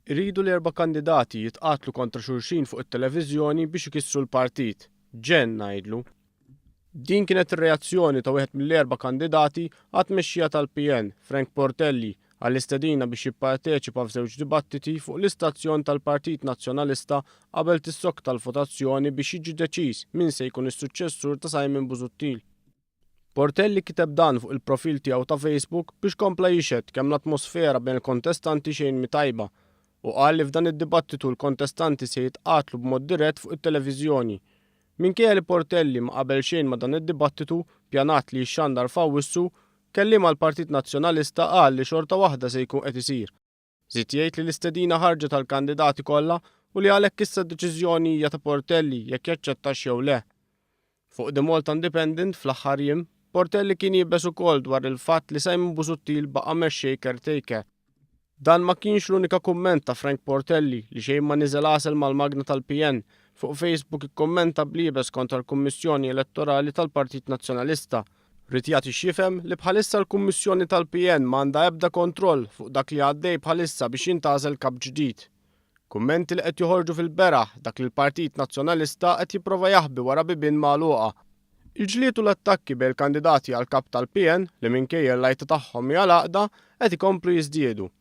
Iridu l-4 kandidati jitqatlu kontra xulxin fuq it-televiżjoni biex ikissru l-partit. Ġen ngħidlu. Din kienet ir-reazzjoni ta' wieħed mill-4 kandidati għat-tmexxija tal-PN, Frank Portelli, għall-istedina biex jipparteċipa f'żewġ dibattiti fuq l-istazzjon tal-Partit Nazzjonalista qabel tissokta l-votazzjoni biex jiġi deċiż min se jkun is-suċċessur ta' Simon Busuttil. Portelli kiteb dan fuq il-profil tiegħu ta' Facebook biex kompla jixed kemm l-atmosfera bejn il-kontestanti xejn mitajba u qal li f'dan id-dibattitu l-kontestanti se jitqatlu b'mod dirett fuq it-televiżjoni. Minkejja li Portelli ma qabel xejn ma dan id-dibattitu pjanat li jixxandar f'Awwissu, kelliem mal-Partit Nazzjonalista qal li xorta waħda se jkun qed isir. Żied jgħid li l-istedina ħarġet tal-kandidati kollha u li għalhekk issa d-deċiżjoni hija ta' Portelli jekk jaċċettax jew le. Fuq The Malta Independent fl-aħħar jiem, Portelli kien jibes ukoll dwar il-fatt li Simon Busuttil baqa' mexxej caretaker. Dan ma kienx l-unika kumment ta' Frank Portelli li xejn ma niżel għasel mal-magna tal-PN. Fuq Facebook ikkommenta bliebes kontra l-Kummissjoni Elettorali tal-Partit Nazzjonalista. Rid jagħti x'jifhem li bħalissa l-Kummissjoni tal-PN m'għandha ebda kontroll fuq dak li għaddej bħalissa biex jintgħażel kap ġdid. Kummenti li qed joħorġu fil-beraħ dak li l-Partit Nazzjonalista qed jipprova jaħbi wara bibien magħluqa. Il-ġlied u l-attakki bejn il-kandidati għal kap tal-PN li minkejja l-lajta tagħhom hija l-għaqda qed ikomplu jiżdiedu.